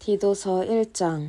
디도서 1장.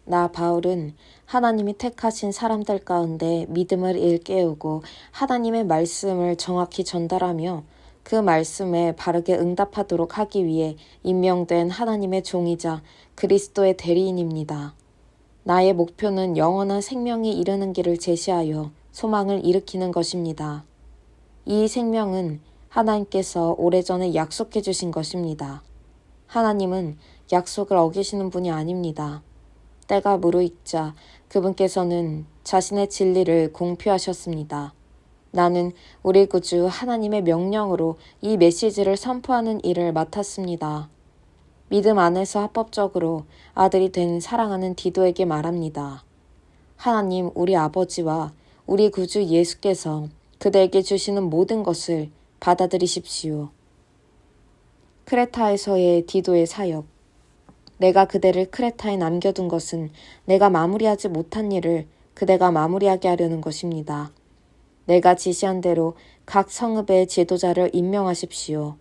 나 바울은 하나님이 택하신 사람들 가운데 믿음을 일깨우고 하나님의 말씀을 정확히 전달하며 그 말씀에 바르게 응답하도록 하기 위해 임명된 하나님의 종이자 그리스도의 대리인입니다. 나의 목표는 영원한 생명이 이르는 길을 제시하여 소망을 일으키는 것입니다. 이 생명은 하나님께서 오래전에 약속해 주신 것입니다. 하나님은 약속을 어기시는 분이 아닙니다. 때가 무르익자 그분께서는 자신의 진리를 공표하셨습니다. 나는 우리 구주 하나님의 명령으로 이 메시지를 선포하는 일을 맡았습니다. 믿음 안에서 합법적으로 아들이 된 사랑하는 디도에게 말합니다. 하나님 우리 아버지와 우리 구주 예수께서 그대에게 주시는 모든 것을 받아들이십시오. 크레타에서의 디도의 사역. 내가 그대를 크레타에 남겨둔 것은 내가 마무리하지 못한 일을 그대가 마무리하게 하려는 것입니다. 내가 지시한 대로 각 성읍의 지도자를 임명하십시오.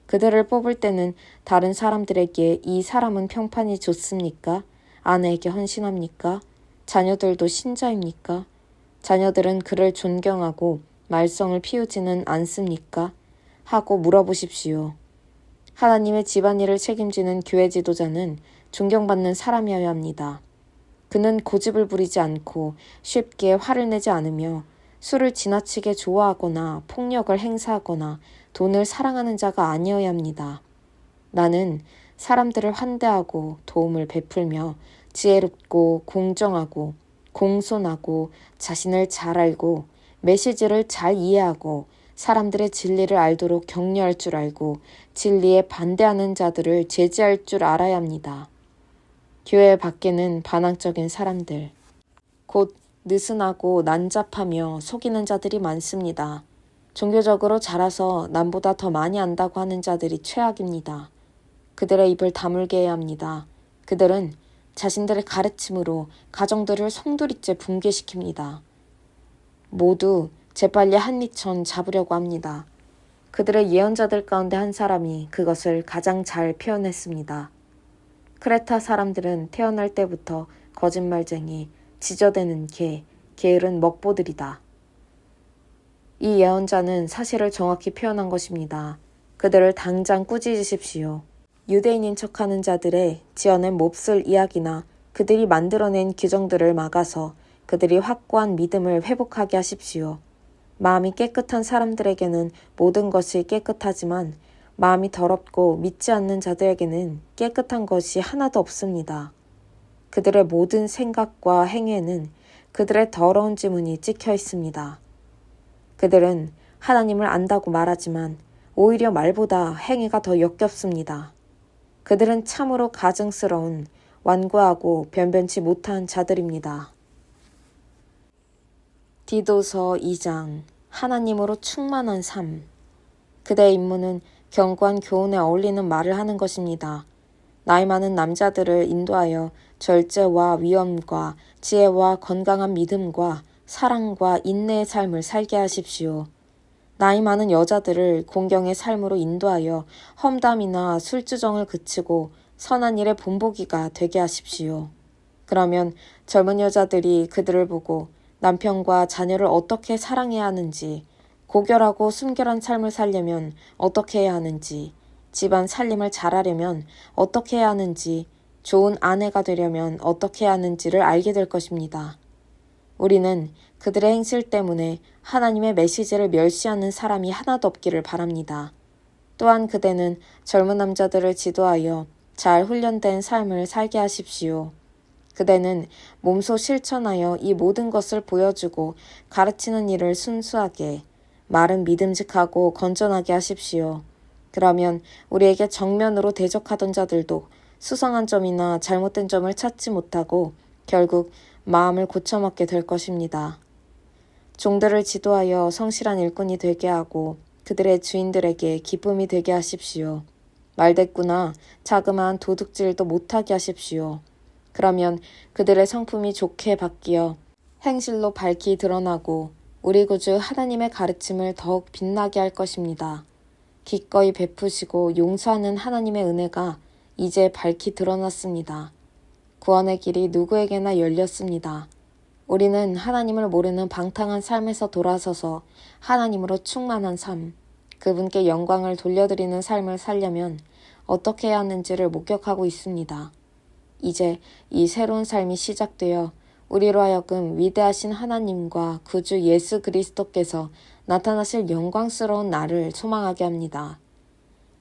그들을 뽑을 때는 다른 사람들에게 이 사람은 평판이 좋습니까? 아내에게 헌신합니까? 자녀들도 신자입니까? 자녀들은 그를 존경하고 말썽을 피우지는 않습니까? 하고 물어보십시오. 하나님의 집안일을 책임지는 교회 지도자는 존경받는 사람이어야 합니다. 그는 고집을 부리지 않고 쉽게 화를 내지 않으며 술을 지나치게 좋아하거나 폭력을 행사하거나 돈을 사랑하는 자가 아니어야 합니다. 나는 사람들을 환대하고 도움을 베풀며 지혜롭고 공정하고 공손하고 자신을 잘 알고 메시지를 잘 이해하고 사람들의 진리를 알도록 격려할 줄 알고 진리에 반대하는 자들을 제지할 줄 알아야 합니다. 교회 밖에는 반항적인 사람들, 곧 느슨하고 난잡하며 속이는 자들이 많습니다. 종교적으로 자라서 남보다 더 많이 안다고 하는 자들이 최악입니다. 그들의 입을 다물게 해야 합니다. 그들은 자신들의 가르침으로 가정들을 송두리째 붕괴시킵니다. 모두 재빨리 한미천 잡으려고 합니다. 그들의 예언자들 가운데 한 사람이 그것을 가장 잘 표현했습니다. 크레타 사람들은 태어날 때부터 거짓말쟁이, 지저대는 개, 게으른 먹보들이다. 이 예언자는 사실을 정확히 표현한 것입니다. 그들을 당장 꾸짖으십시오. 유대인인 척하는 자들의 지어낸 몹쓸 이야기나 그들이 만들어낸 규정들을 막아서 그들이 확고한 믿음을 회복하게 하십시오. 마음이 깨끗한 사람들에게는 모든 것이 깨끗하지만 마음이 더럽고 믿지 않는 자들에게는 깨끗한 것이 하나도 없습니다. 그들의 모든 생각과 행위에는 그들의 더러운 지문이 찍혀 있습니다. 그들은 하나님을 안다고 말하지만 오히려 말보다 행위가 더 역겹습니다. 그들은 참으로 가증스러운 완고하고 변변치 못한 자들입니다. 디도서 2장. 하나님으로 충만한 삶. 그대의 임무는 견고한 교훈에 어울리는 말을 하는 것입니다. 나이 많은 남자들을 인도하여 절제와 위엄과 지혜와 건강한 믿음과 사랑과 인내의 삶을 살게 하십시오. 나이 많은 여자들을 공경의 삶으로 인도하여 험담이나 술주정을 그치고 선한 일의 본보기가 되게 하십시오. 그러면 젊은 여자들이 그들을 보고 남편과 자녀를 어떻게 사랑해야 하는지, 고결하고 순결한 삶을 살려면 어떻게 해야 하는지, 집안 살림을 잘하려면 어떻게 해야 하는지, 좋은 아내가 되려면 어떻게 해야 하는지를 알게 될 것입니다. 우리는 그들의 행실 때문에 하나님의 메시지를 멸시하는 사람이 하나도 없기를 바랍니다. 또한 그대는 젊은 남자들을 지도하여 잘 훈련된 삶을 살게 하십시오. 그대는 몸소 실천하여 이 모든 것을 보여주고 가르치는 일을 순수하게, 말은 믿음직하고 건전하게 하십시오. 그러면 우리에게 정면으로 대적하던 자들도 수상한 점이나 잘못된 점을 찾지 못하고 결국 마음을 고쳐먹게 될 것입니다. 종들을 지도하여 성실한 일꾼이 되게 하고 그들의 주인들에게 기쁨이 되게 하십시오. 말대꾸나 자그마한 도둑질도 못하게 하십시오. 그러면 그들의 성품이 좋게 바뀌어 행실로 밝히 드러나고 우리 구주 하나님의 가르침을 더욱 빛나게 할 것입니다. 기꺼이 베푸시고 용서하는 하나님의 은혜가 이제 밝히 드러났습니다. 구원의 길이 누구에게나 열렸습니다. 우리는 하나님을 모르는 방탕한 삶에서 돌아서서 하나님으로 충만한 삶, 그분께 영광을 돌려드리는 삶을 살려면 어떻게 해야 하는지를 목격하고 있습니다. 이제 이 새로운 삶이 시작되어 우리로 하여금 위대하신 하나님과 구주 예수 그리스도께서 나타나실 영광스러운 날을 소망하게 합니다.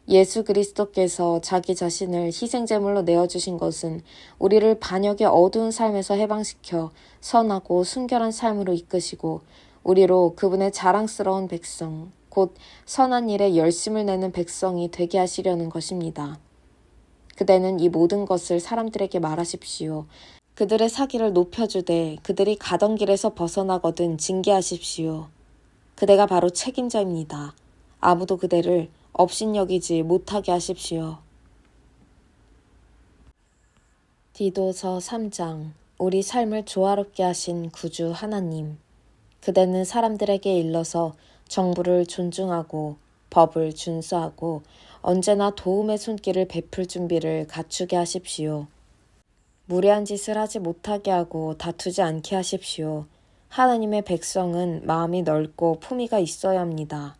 예수 그리스도께서 자기 자신을 희생제물로 내어주신 것은 우리를 반역의 어두운 삶에서 해방시켜 선하고 순결한 삶으로 이끄시고 우리로 그분의 자랑스러운 백성, 곧 선한 일에 열심을 내는 백성이 되게 하시려는 것입니다. 그대는 이 모든 것을 사람들에게 말하십시오. 그들의 사기를 높여주되 그들이 가던 길에서 벗어나거든 징계하십시오. 그대가 바로 책임자입니다. 아무도 그대를 업신여기지 못하게 하십시오. 디도서 3장. 우리 삶을 조화롭게 하신 구주 하나님. 그대는 사람들에게 일러서 정부를 존중하고 법을 준수하고 언제나 도움의 손길을 베풀 준비를 갖추게 하십시오. 무례한 짓을 하지 못하게 하고 다투지 않게 하십시오. 하나님의 백성은 마음이 넓고 품위가 있어야 합니다.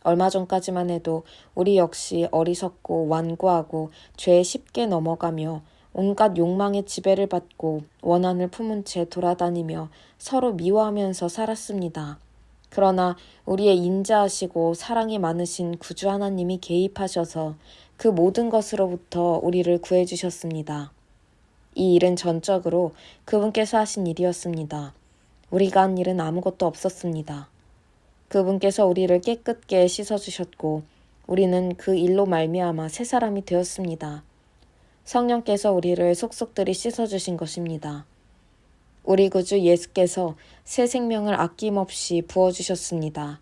얼마 전까지만 해도 우리 역시 어리석고 완고하고 죄에 쉽게 넘어가며 온갖 욕망의 지배를 받고 원한을 품은 채 돌아다니며 서로 미워하면서 살았습니다. 그러나 우리의 인자하시고 사랑이 많으신 구주 하나님이 개입하셔서 그 모든 것으로부터 우리를 구해주셨습니다. 이 일은 전적으로 그분께서 하신 일이었습니다. 우리가 한 일은 아무것도 없었습니다. 그분께서 우리를 깨끗게 씻어주셨고 우리는 그 일로 말미암아 새 사람이 되었습니다. 성령께서 우리를 속속들이 씻어주신 것입니다. 우리 구주 예수께서 새 생명을 아낌없이 부어주셨습니다.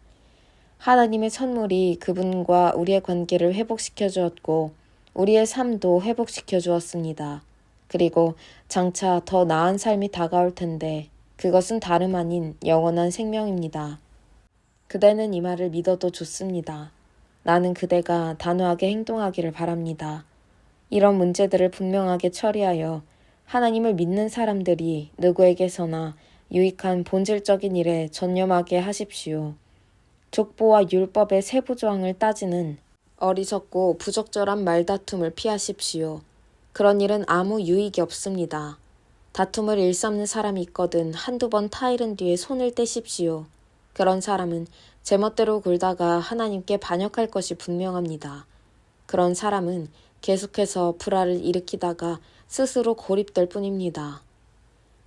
하나님의 선물이 그분과 우리의 관계를 회복시켜 주었고 우리의 삶도 회복시켜 주었습니다. 그리고 장차 더 나은 삶이 다가올 텐데 그것은 다름 아닌 영원한 생명입니다. 그대는 이 말을 믿어도 좋습니다. 나는 그대가 단호하게 행동하기를 바랍니다. 이런 문제들을 분명하게 처리하여 하나님을 믿는 사람들이 누구에게서나 유익한 본질적인 일에 전념하게 하십시오. 족보와 율법의 세부 조항을 따지는 어리석고 부적절한 말다툼을 피하십시오. 그런 일은 아무 유익이 없습니다. 다툼을 일삼는 사람이 있거든 한두 번 타이른 뒤에 손을 떼십시오. 그런 사람은 제멋대로 굴다가 하나님께 반역할 것이 분명합니다. 그런 사람은 계속해서 불화를 일으키다가 스스로 고립될 뿐입니다.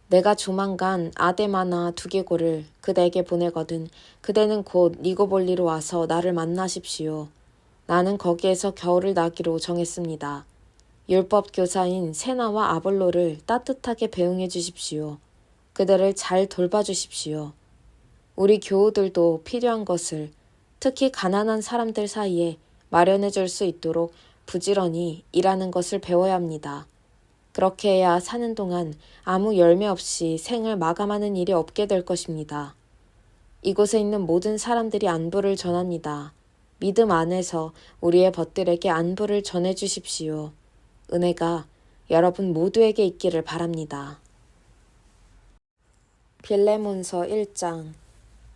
내가 조만간 아데마나 두개골을 그대에게 보내거든 그대는 곧 니고볼리로 와서 나를 만나십시오. 나는 거기에서 겨울을 나기로 정했습니다. 율법 교사인 세나와 아볼로를 따뜻하게 배웅해 주십시오. 그들을 잘 돌봐주십시오. 우리 교우들도 필요한 것을 특히 가난한 사람들 사이에 마련해 줄 수 있도록 부지런히 일하는 것을 배워야 합니다. 그렇게 해야 사는 동안 아무 열매 없이 생을 마감하는 일이 없게 될 것입니다. 이곳에 있는 모든 사람들이 안부를 전합니다. 믿음 안에서 우리의 벗들에게 안부를 전해 주십시오. 은혜가 여러분 모두에게 있기를 바랍니다. 빌레몬서 1장.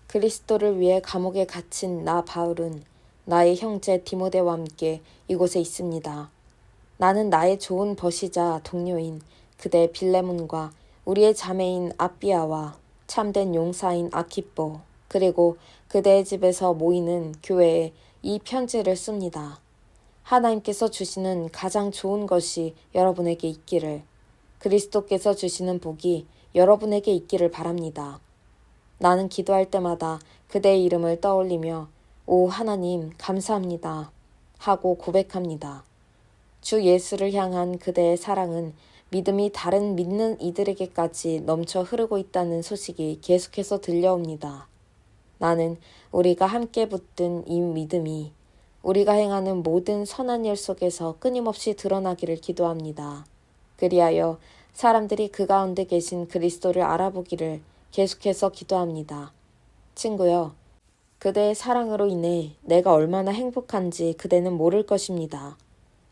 그리스도를 위해 감옥에 갇힌 나 바울은 나의 형제 디모데와 함께 이곳에 있습니다. 나는 나의 좋은 버시자 동료인 그대 빌레몬과 우리의 자매인 아비아와 참된 용사인 아키뽀 그리고 그대의 집에서 모이는 교회에 이 편지를 씁니다. 하나님께서 주시는 가장 좋은 것이 여러분에게 있기를, 그리스도께서 주시는 복이 여러분에게 있기를 바랍니다. 나는 기도할 때마다 그대의 이름을 떠올리며 오 하나님 감사합니다 하고 고백합니다. 주 예수를 향한 그대의 사랑은 믿음이 다른 믿는 이들에게까지 넘쳐 흐르고 있다는 소식이 계속해서 들려옵니다. 나는 우리가 함께 붙든 이 믿음이 우리가 행하는 모든 선한 일 속에서 끊임없이 드러나기를 기도합니다. 그리하여 사람들이 그 가운데 계신 그리스도를 알아보기를 계속해서 기도합니다. 친구여, 그대의 사랑으로 인해 내가 얼마나 행복한지 그대는 모를 것입니다.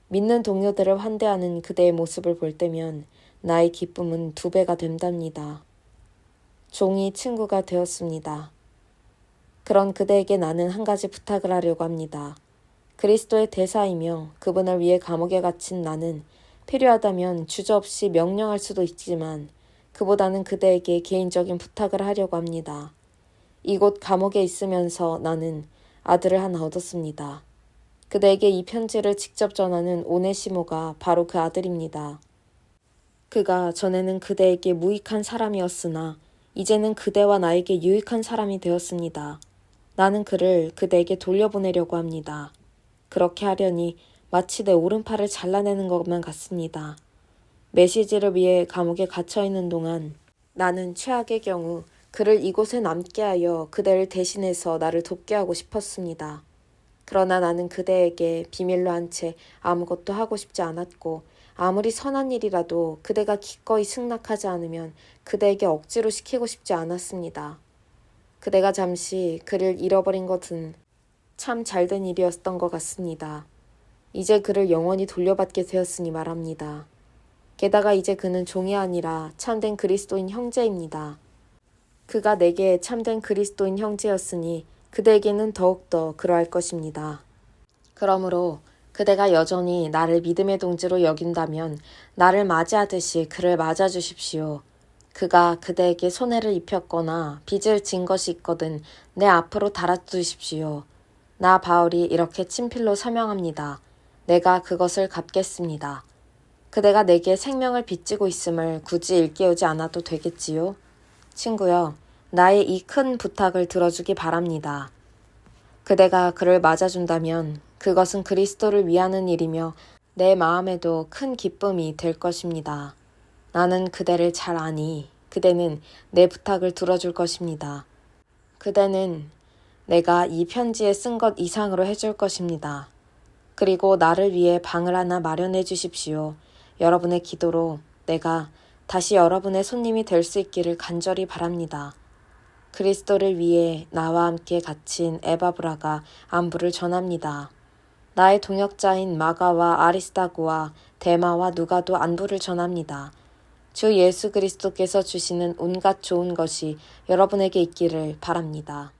믿는 동료들을 환대하는 그대의 모습을 볼 때면 나의 기쁨은 2배가 된답니다. 종이 친구가 되었습니다. 그런 그대에게 나는 한 가지 부탁을 하려고 합니다. 그리스도의 대사이며 그분을 위해 감옥에 갇힌 나는 필요하다면 주저없이 명령할 수도 있지만 그보다는 그대에게 개인적인 부탁을 하려고 합니다. 이곳 감옥에 있으면서 나는 아들을 하나 얻었습니다. 그대에게 이 편지를 직접 전하는 오네시모가 바로 그 아들입니다. 그가 전에는 그대에게 무익한 사람이었으나 이제는 그대와 나에게 유익한 사람이 되었습니다. 나는 그를 그대에게 돌려보내려고 합니다. 그렇게 하려니 마치 내 오른팔을 잘라내는 것만 같습니다. 메시지를 위해 감옥에 갇혀있는 동안 나는 최악의 경우 그를 이곳에 남게 하여 그대를 대신해서 나를 돕게 하고 싶었습니다. 그러나 나는 그대에게 비밀로 한 채 아무것도 하고 싶지 않았고 아무리 선한 일이라도 그대가 기꺼이 승낙하지 않으면 그대에게 억지로 시키고 싶지 않았습니다. 그대가 잠시 그를 잃어버린 것은 참 잘된 일이었던 것 같습니다. 이제 그를 영원히 돌려받게 되었으니 말합니다. 게다가 이제 그는 종이 아니라 참된 그리스도인 형제입니다. 그가 내게 참된 그리스도인 형제였으니 그대에게는 더욱더 그러할 것입니다. 그러므로 그대가 여전히 나를 믿음의 동지로 여긴다면 나를 맞이하듯이 그를 맞아주십시오. 그가 그대에게 손해를 입혔거나 빚을 진 것이 있거든 내 앞으로 달아두십시오. 나 바울이 이렇게 친필로 서명합니다. 내가 그것을 갚겠습니다. 그대가 내게 생명을 빚지고 있음을 굳이 일깨우지 않아도 되겠지요? 친구여, 나의 이 큰 부탁을 들어주기 바랍니다. 그대가 그를 맞아준다면 그것은 그리스도를 위하는 일이며 내 마음에도 큰 기쁨이 될 것입니다. 나는 그대를 잘 아니 그대는 내 부탁을 들어줄 것입니다. 그대는 내가 이 편지에 쓴 것 이상으로 해줄 것입니다. 그리고 나를 위해 방을 하나 마련해 주십시오. 여러분의 기도로 내가 다시 여러분의 손님이 될 수 있기를 간절히 바랍니다. 그리스도를 위해 나와 함께 갇힌 에바브라가 안부를 전합니다. 나의 동역자인 마가와 아리스다고와 데마와 누가도 안부를 전합니다. 주 예수 그리스도께서 주시는 온갖 좋은 것이 여러분에게 있기를 바랍니다.